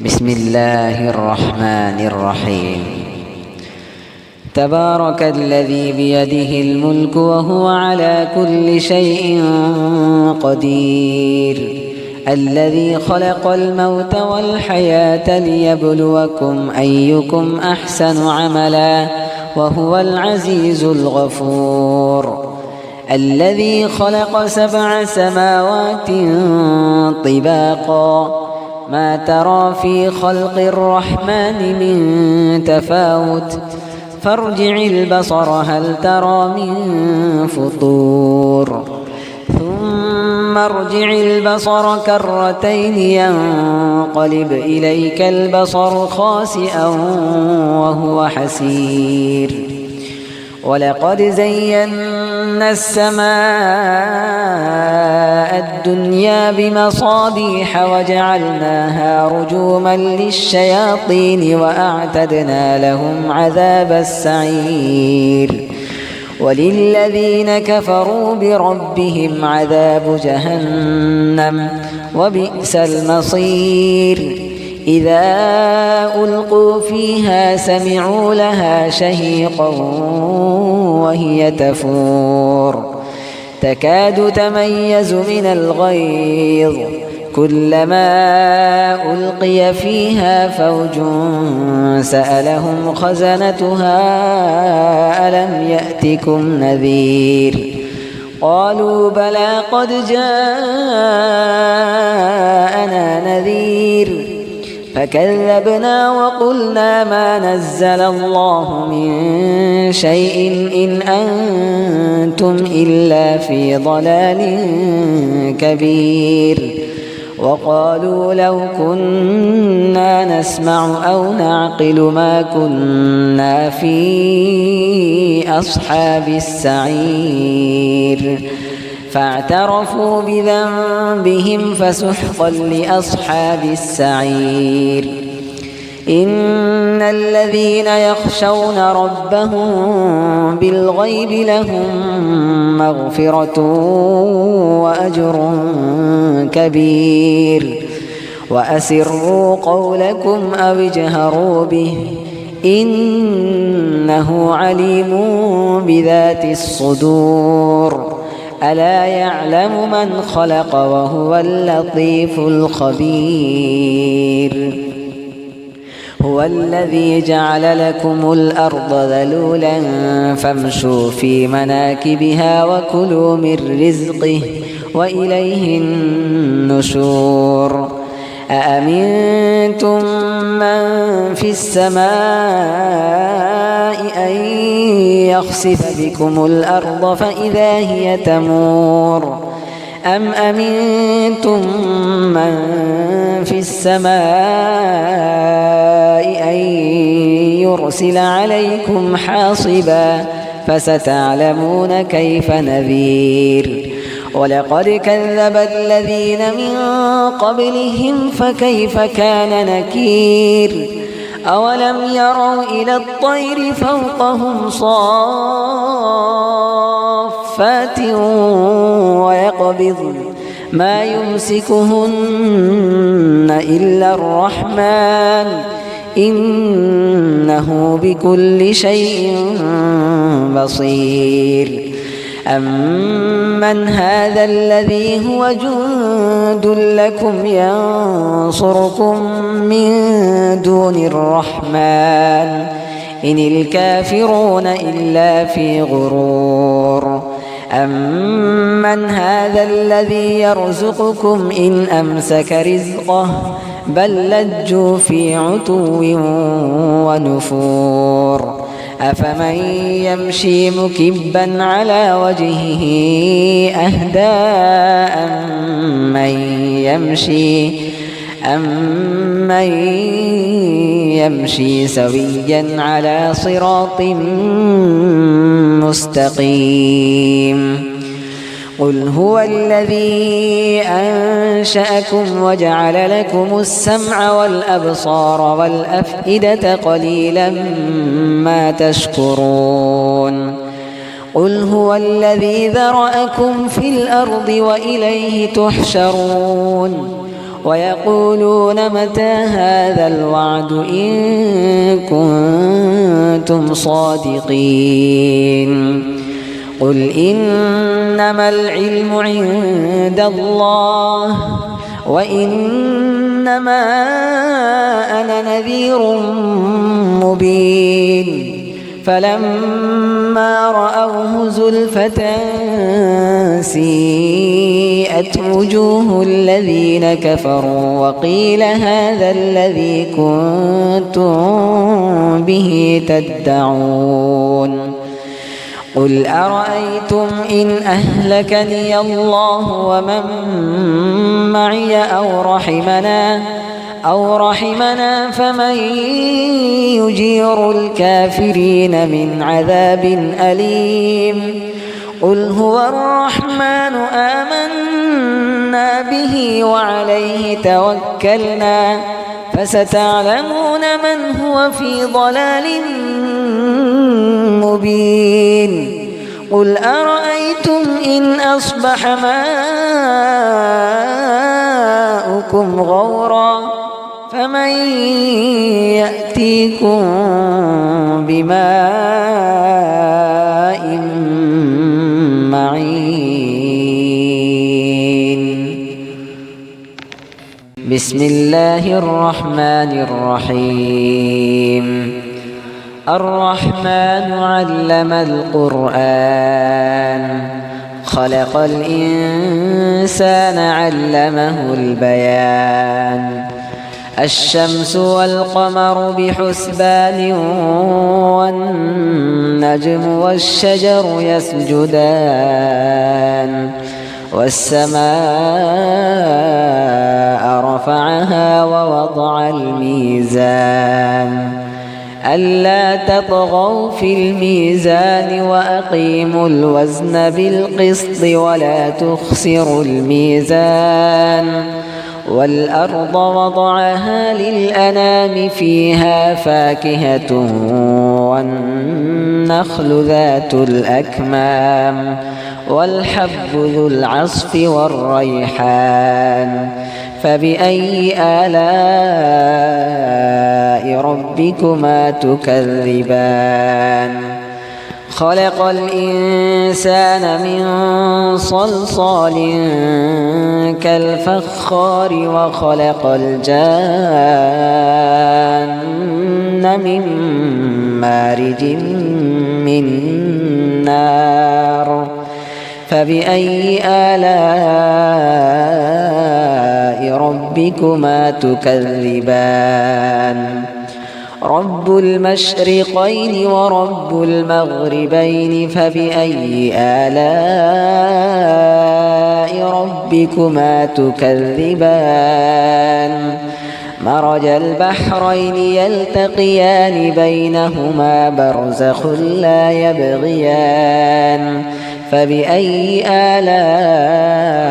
بسم الله الرحمن الرحيم. تبارك الذي بيده الملك وهو على كل شيء قدير، الذي خلق الموت والحياة ليبلوكم أيكم أحسن عملا وهو العزيز الغفور، الذي خلق 7 سماوات طباقا ما ترى في خلق الرحمن من تفاوت فارجع البصر هل ترى من فطور ثم ارجع البصر كرتين ينقلب إليك البصر خاسئا وهو حسير، ولقد زينا السماء الدنيا بمصابيح وجعلناها رجوما للشياطين وأعتدنا لهم عذاب السعير، وللذين كفروا بربهم عذاب جهنم وبئس المصير. إذا ألقوا فيها سمعوا لها شهيقا وهي تفور تكاد تميز من الغيظ، كلما ألقي فيها فوج سألهم خزنتها ألم يأتكم نذير، قالوا بلى قد جاءنا نذير فكذبنا وقلنا ما نزل الله من شيء إن أنتم إلا في ضلال كبير، وقالوا لو كنا نسمع أو نعقل ما كنا في أصحاب السعير، فاعترفوا بذنبهم فسحقا لأصحاب السعير. إن الذين يخشون ربهم بالغيب لهم مغفرة وأجر كبير، وأسروا قولكم أو اجهروا به إنه عليم بذات الصدور، ألا يعلم من خلق وهو اللطيف الخبير. هو الذي جعل لكم الأرض ذلولا فامشوا في مناكبها وكلوا من رزقه وإليه النشور. أأمنتم من في السماء أن يخسف بكم الأرض فإذا هي تمور، أم أمنتم من في السماء أن يرسل عليكم حاصبا فستعلمون كيف نذير. ولقد كذب الذين من قبلهم فكيف كان نكير. أولم يروا إلى الطير فوقهم صافات ويقبضن ما يمسكهن إلا الرحمن إنه بكل شيء بصير. أمن هذا الذي هو جند لكم ينصركم من دون الرحمن إن الكافرون إلا في غرور. أمن هذا الذي يرزقكم إن أمسك رزقه بل لجوا في عتو ونفور. أفمن يمشي مكبا على وجهه أهدى أمن يمشي سويا على صراط مستقيم. قل هو الذي أنشأكم وجعل لكم السمع والأبصار والأفئدة قليلا ما تشكرون. قل هو الذي ذرأكم في الأرض وإليه تحشرون. ويقولون متى هذا الوعد إن كنتم صادقين قل إنما العلم عند الله وإنما أنا نذير مبين فلما رأوه زلفة سيئت وجوه الذين كفروا وقيل هذا الذي كنتم به تدعون قل أرأيتم إن أهلكني الله ومن معي أو رحمنا فمن يجير الكافرين من عذاب أليم قل هو الرحمن آمنا به وعليه توكلنا فستعلمون من هو في ضلال مبين قل أرأيتم إن أصبح ماؤكم غورا فمن يأتيكم بماء معين بسم الله الرحمن الرحيم الرحمن علم القرآن خلق الإنسان علمه البيان الشمس والقمر بحسبان والنجم والشجر يسجدان والسماء رفعها ووضع الميزان ألا تطغوا في الميزان وأقيموا الوزن بالقسط ولا تخسروا الميزان والأرض وضعها للأنام فيها فاكهة والنخل ذات الأكمام والحب ذو العصف والريحان فبأي آلاء ربكما تكذبان خلق الإنسان من صلصال كالفخار وخلق الجان من مارج من نار فبأي آلاء ربكما تكذبان رب المشرقين ورب المغربين فبأي آلاء ربكما تكذبان مرج البحرين يلتقيان بينهما برزخ لا يبغيان فبأي آلاء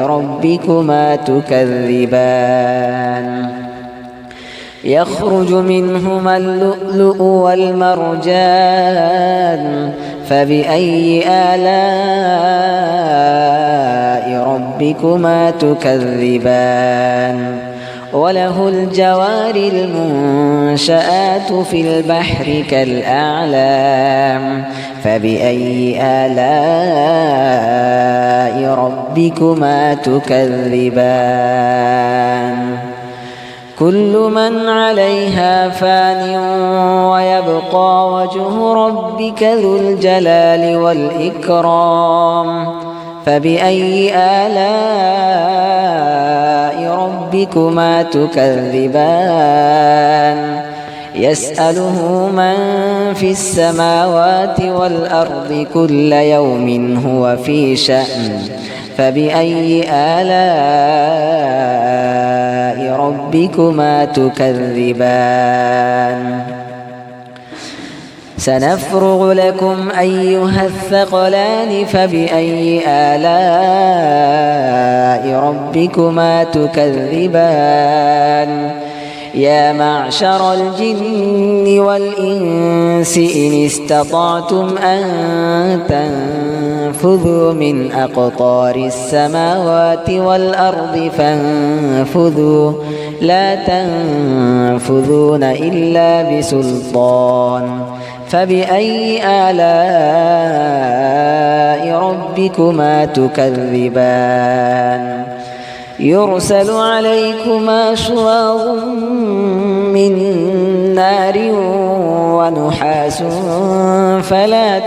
ربكما تكذبان يخرج منهما اللؤلؤ والمرجان فبأي آلاء ربكما تكذبان وله الجوار المنشآت في البحر كالأعلام فبأي آلاء ربكما تكذبان كل من عليها فان ويبقى وجه ربك ذو الجلال والإكرام فبأي آلاء ربكما تكذبان يسأله من في السماوات والأرض كل يوم هو في شأن فبأي آلاء ربكما تكذبان سنفرغ لكم أيها الثقلان فبأي آلاء ربكما تكذبان يا معشر الجن والإنس إن استطعتم أن تنفذوا من أقطار السماوات والأرض فانفذوا لا تنفذون إلا بسلطان فبأي آلاء ربكما تكذبان يرسل عليكما شواظ من نار ونحاس فلا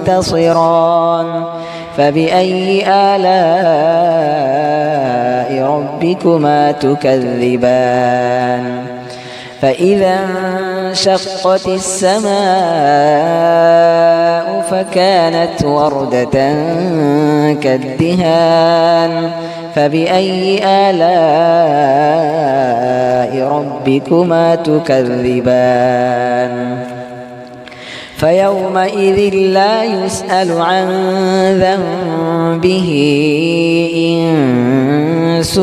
تنتصران فبأي آلاء ربكما تكذبان فإذا انشقت السماء فكانت وردة كالدهان فبأي آلاء ربكما تكذبان فيومئذ لا يسأل عن ذنبه إنس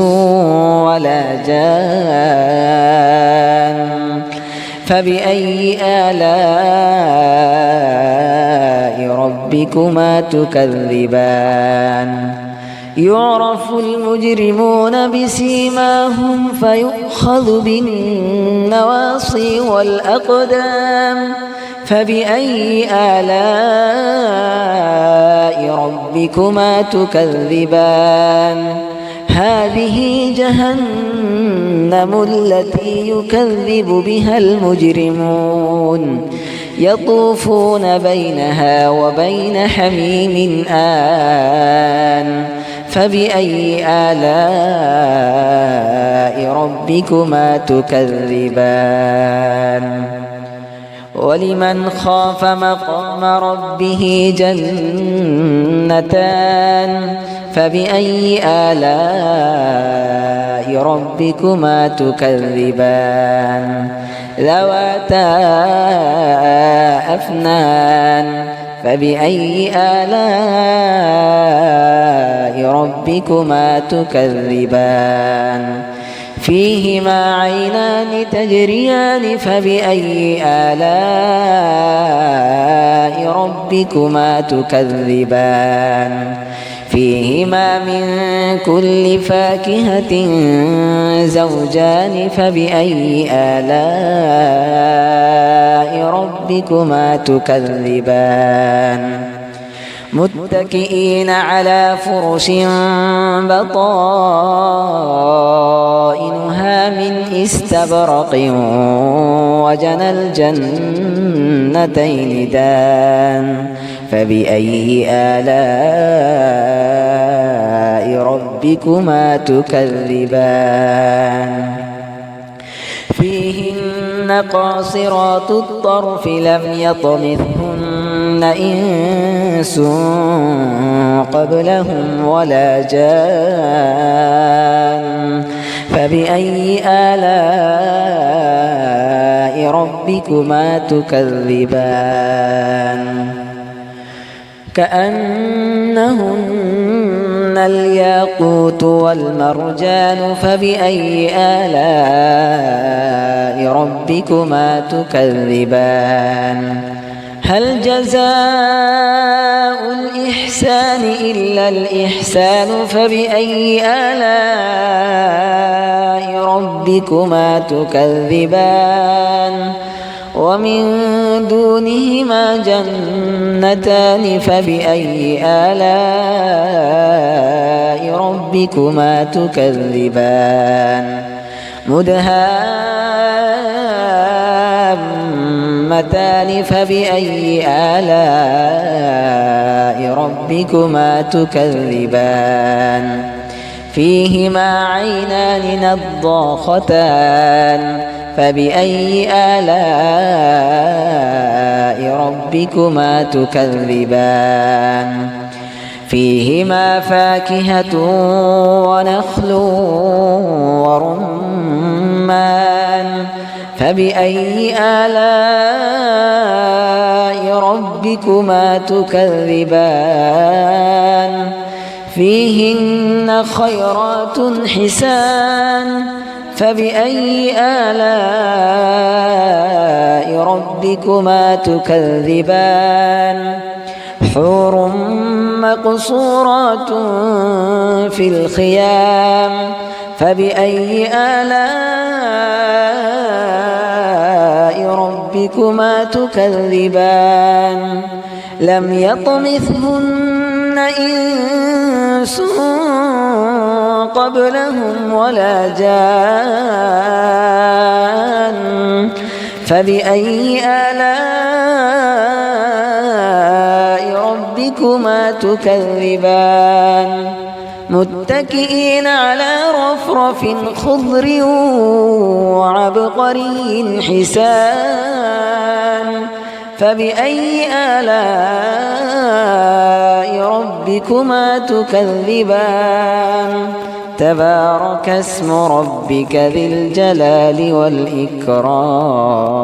ولا جان فبأي آلاء ربكما تكذبان يعرف المجرمون بسيماهم فيؤخذ بالنواصي والأقدام فبأي آلاء ربكما تكذبان هذه جهنم التي يكذب بها المجرمون يطوفون بينها وبين حميم آن فبأي آلاء ربكما تكذبان ولمن خاف مقام ربه جنتان فبأي آلاء ربكما تكذبان ذواتا أفنان فبأي آلاء ربكما تكذبان فيهما عينان تجريان فبأي آلاء ربكما تكذبان فيهما من كل فاكهة زوجان فبأي آلاء ربكما تكذبان متكئين على فرش بطائنها من استبرق وجنى الجنتين دان فبأي آلاء ربكما تكذبان فيهن قاصرات الطرف لم يطمثهن إنس قبلهم ولا جان فبأي آلاء ربكما تكذبان كأنهن الياقوت والمرجان فبأي آلاء ربكما تكذبان هل جزاء الإحسان إلا الإحسان فبأي آلاء ربكما تكذبان ومن دونهما جنتان فبأي آلاء ربكما تكذبان مدهامتان فبأي آلاء ربكما تكذبان فيهما عينان نضاختان فبأي آلاء ربكما تكذبان فيهما فاكهة ونخل ورمان فبأي آلاء ربكما تكذبان فيهن خيرات حسان فبأي آلاء ربكما تكذبان حور مقصورات في الخيام فبأي آلاء ربكما تكذبان لم يطمثهن إنس قبلهم ولا جان فبأي آلاء ربكما تكذبان متكئين على رفرف خضر وعبقري حسان فبأي آلاء ربكما تكذبان تبارك اسم ربك ذي الجلال والإكرام